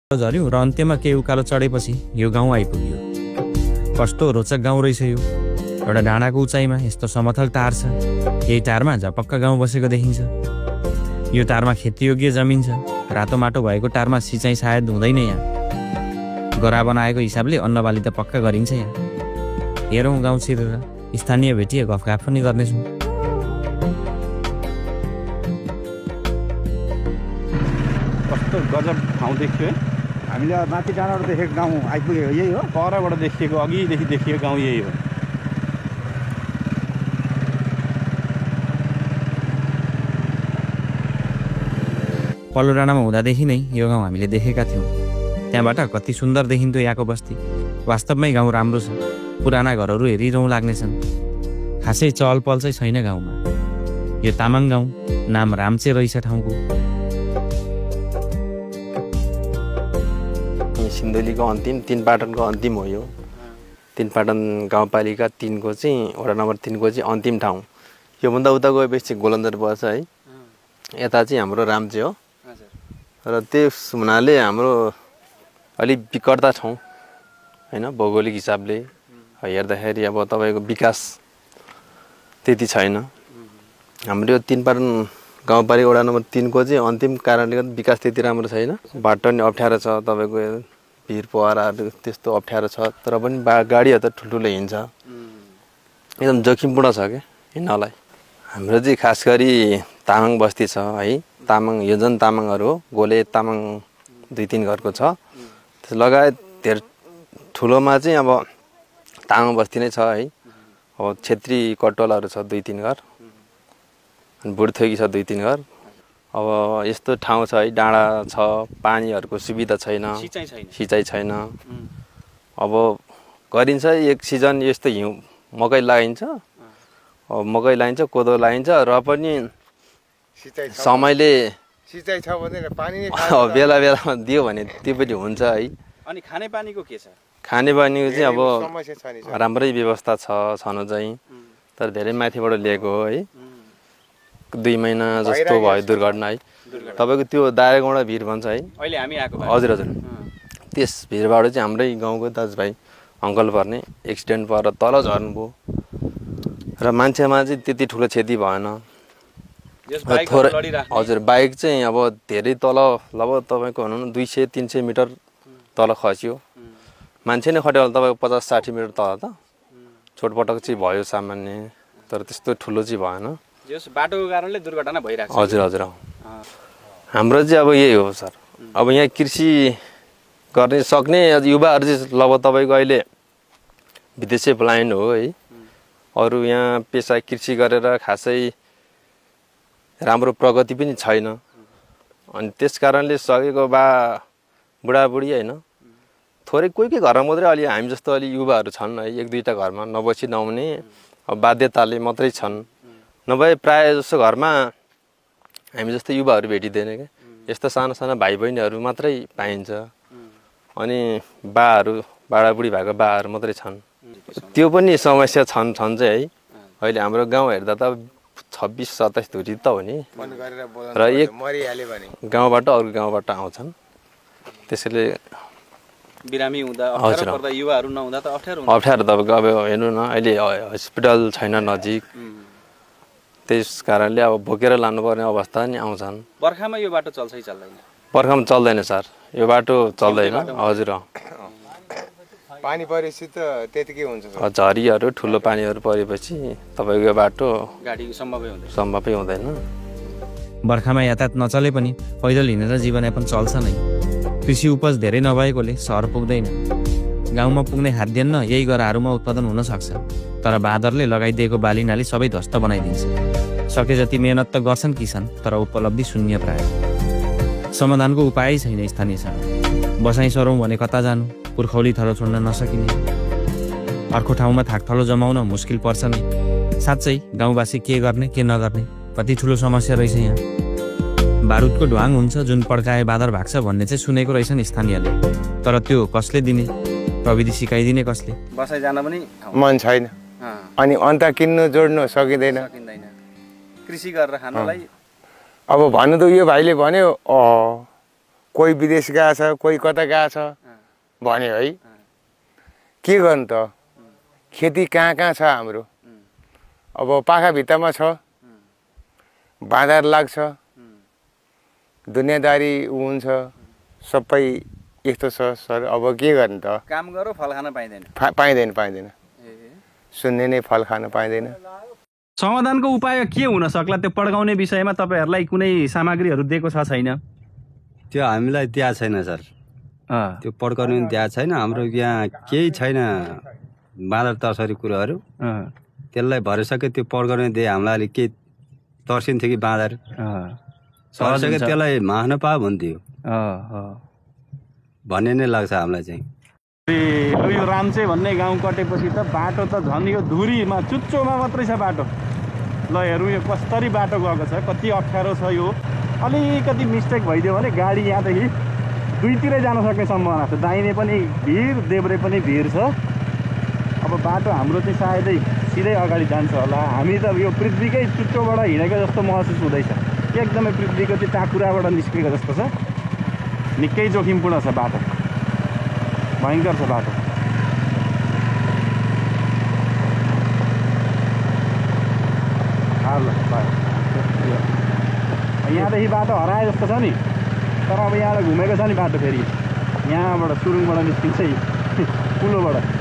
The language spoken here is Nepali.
झर्यो र अन्त्यमा केही उकालो चढेपछि यो गाउँ आइपुग्यो। कस्तो रोचक गाउँ रहेछ यो। एउटा डाँडाको उचाइमा यस्तो समथल टार छ। यही टारमा झपक्क गाउँ बसेको देखिन्छ। यो टारमा खेतीयोग्य जमिन छ। रातो माटो भएको टारमा सिँचाइ सायद हुँदैन यहाँ। गरा बनाएको हिसाबले अन्नबाली त पक्का गरिन्छ यहाँ। हेरौँ गाउँ छिरेर स्थानीय भेटिए गफगाफ पनि गर्नेछौँ। कस्तो गजब ठाउँ देख्यो है। हामीले माथि डाँडाबाट देखेको गाउँ आइपुगेको यही हो। परबाट देखिएको अघिदेखि देखिएको गाउँ यही हो। पल्लो डाँडामा हुँदादेखि नै यो गाउँ हामीले देखेका थियौँ। त्यहाँबाट कति सुन्दर देखिन्थ्यो यहाँको बस्ती। वास्तवमै गाउँ राम्रो छ। पुराना घरहरू हेरिरहँ लाग्नेछन्। खासै चहल पहल चाहिँ छैन गाउँमा। यो तामाङ गाउँ, नाम राम्चे रहेछ ठाउँको। सिन्धुलीको अन्तिम तीनपाटनको अन्तिम हो यो। तीनपाटन गाउँपालिका 3 को चाहिँ वडा नम्बर 3 को चाहिँ अन्तिम ठाउँ। योभन्दा उता गएपछि गोलन्जर पर्छ है। यता चाहिँ हाम्रो राम्चे हो। र त्यस हुनाले हाम्रो अलिक विकटता ठाउँ हैन, भौगोलिक हिसाबले हेर्दाखेरि अब तपाईँको विकास त्यति छैन। हाम्रो यो तीनपाटन गाउँपालिका वडा नम्बर 3 को चाहिँ अन्तिम कारणले गर्दा विकास त्यति राम्रो छैन। बाटो नि अप्ठ्यारो छ, तपाईँको भिर पहराहरू त्यस्तो अप्ठ्यारो छ। तर पनि गाडीहरू त ठुल्ठुलो हिँड्छ। एकदम जोखिमपूर्ण छ क्या हिँड्नलाई। हाम्रो चाहिँ खास गरी तामाङ बस्ती छ है। तामाङ योजन तामाङहरू हो। गोले तामाङ 2-3 घरको छ। त्यस लगायत धेरै ठुलोमा चाहिँ अब तामाङ बस्ती नै छ है। अब क्षेत्री कटोलाहरू छ 2-3 घर। अनि बुढथोकी छ 2-3 घर। अब यस्तो ठाउँ छ है, डाँडा छ, पानीहरूको सुविधा छैन, सिँचाइ छैन। अब गरिन्छ एक सिजन यस्तो हिउँ मकै लगाइन्छ। अब मकै लगाइन्छ, कोदो लगाइन्छ र पनि समयले सिँचाइ छ भने पानी बेला बेलामा दियो भने त्यो पनि हुन्छ है। अनि खानेपानीको के छ? खानेपानीको चाहिँ अब राम्रै व्यवस्था छनु चाहिँ, तर धेरै माथिबाट ल्याएको हो है। 2 महिना जस्तो भयो दुर्घटना है। तपाईँको त्यो दायरागौँडा भिर भन्छ है। अहिले हामी आएको हजुर हजुर। त्यस भिरबाट चाहिँ हाम्रै गाउँको दाजुभाइ अङ्कल पर्ने एक्सिडेन्ट भएर तल झर्नुभयो र मान्छेमा चाहिँ त्यति ठुलो क्षति भएन। थोरै हजुर। बाइक चाहिँ अब धेरै तल लगभग तपाईँको भनौँ न 200-300 मिटर तल खस्यो। मान्छे नै खट्यो भने तपाईँको 50-60 मिटर तल त चोटपटक चाहिँ भयो सामान्य, तर त्यस्तो ठुलो चाहिँ भएन। बाटोको कारणले दुर्घटना भइरहेको छ। हजुर हजुर। हाम्रो चाहिँ अब यही हो सर। अब यहाँ कृषि गर्ने सक्ने युवाहरू चाहिँ लगभग तपाईँको अहिले विदेशै पलायन हो है। अरू यहाँ पेसा कृषि गरेर खासै राम्रो प्रगति पनि छैन। अनि त्यस कारणले सकेको बुढाबुढी होइन, थोरै कोही घरमा मात्रै अलि हामी जस्तो अलि युवाहरू छन् है। 1-2टा घरमा नबसी नहुने अब बाध्यताले मात्रै छन्। नभए प्रायः जस्तो घरमा हामी जस्तो युवाहरू भेटिँदैन क्या। यस्तो सानो सानो भाइ बहिनीहरू मात्रै पाइन्छ। अनि बाढाबुढी भएको बाहरू मात्रै छन्। त्यो पनि समस्या छन् चाहिँ है। अहिले हाम्रो गाउँ हेर्दा त 26-27 धुरी त हो नि। र एक गाउँबाट अरू गाउँबाट आउँछन्। त्यसैले बिरामी हुँदा अप्ठ्यारो पर्दा युवाहरू नहुँदा त अप्ठ्यारो तपाईँको अब हेर्नु न, अहिले हस्पिटल छैन नजिक। त्यस कारणले अब बोकेर लानुपर्ने अवस्था नि आउँछन्। बर्खामा यो बाटो चल्छ कि चल्दैन? बर्खामा चल्दैन सर, यो बाटो चल्दैन। हजुर। पानी परेपछि त त्यतिकै हुन्छ। झरीहरू ठुलो पानीहरू परेपछि तपाईँको यो बाटो गाडी सम्भवै हुँदैन। बर्खामा यातायात नचले पनि पैदल हिँडेर जीवनयापन चल्छ नै। कृषि उपज धेरै नभएकोले सहर पुग्दैन। गाउँमा पुग्ने खाद्यान्न यही गराहरूमा उत्पादन हुन सक्छ, तर बाँदरले लगाइदिएको बालीनाली सबै ध्वस्त बनाइदिन्छ। सके जति मेहनत त गर्छन् किसान, तर उपलब्धि शून्य प्राय। समाधानको उपाय छैन स्थानीयसँग। बसाइ सरौँ भने कता जानु, पुर्खौली थलो छोड्न नसकिने। अर्को ठाउँमा थाकथलो जमाउन मुस्किल पर्छ नै। साँच्चै गाउँवासी के गर्ने के नगर्ने कति ठुलो समस्या रहेछ यहाँ। बारुदको ढ्वाङ हुन्छ जुन पड्काए बाँदर भाग्छ भन्ने चाहिँ सुनेको रहेछन् स्थानीयले, तर त्यो कसले दिने? प्रविधि सिकाइदिने कसले? बसाइ जान पनि मन छैन। अनि अन्त किन्नु जोड्नु सकिँदैन। कृषि गरेर खानलाई अब भन्नु त यो भाइले भन्यो कोही विदेश गएको छ कोही कता गएको छ भन्यो है के गर्नु त खेती कहाँ कहाँ छ हाम्रो अब पाखा भित्तामा छ बाँदर लाग्छ दुनियाँदारी हुन्छ सबै यस्तो छ सर अब के गर्नु त काम गरो फल खान पाइँदैन पाइँदैन सुन्ने नै फल खान पाइँदैन समाधानको उपाय के हुन सक्ला त्यो पड्काउने विषयमा तपाईँहरूलाई कुनै सामग्रीहरू दिएको छ छैन त्यो हामीलाई दिएको छैन सर त्यो पड्काउने दिएको छैन हाम्रो यहाँ केही छैन बाँदर तर्सरी कुराहरू त्यसलाई भरिसक्यो त्यो पड्काउने दिए हामीलाई अलिक केही तर्सिन्थ्यो कि बाँदर तर्सक्यो त्यसलाई मार्न पायो भन्थ्यो भन्ने नै लाग्छ हामीलाई चाहिँ यो राम्चे भन्ने गाउँ कटेपछि त बाटो त झन् यो धुरीमा चुच्चोमा मात्रै छ बाटो ल हेरौँ यो कसरी बाटो गएको छ कति अप्ठ्यारो छ यो अलिकति मिस्टेक भइदियो भने गाडी यहाँदेखि दुईतिरै जान सक्ने सम्भावना छ दाहिने पनि भिर देब्रे पनि भिर छ अब बाटो हाम्रो चाहिँ सायदै सिधै अगाडि जान्छ होला हामी त यो पृथ्वीकै चुच्चोबाट हिँडेको जस्तो महसुस हुँदैछ एकदमै पृथ्वीको चाहिँ टाकुराबाट निस्केको जस्तो छ निकै जोखिमपूर्ण छ बाटो भयङ्कर छ बाटो यहाँदेखि बाटो हराए जस्तो छ नि तर अब यहाँबाट घुमेको छ नि बाटो फेरि यहाँबाट सुरुङबाट निस्किन्छ पुलोबाट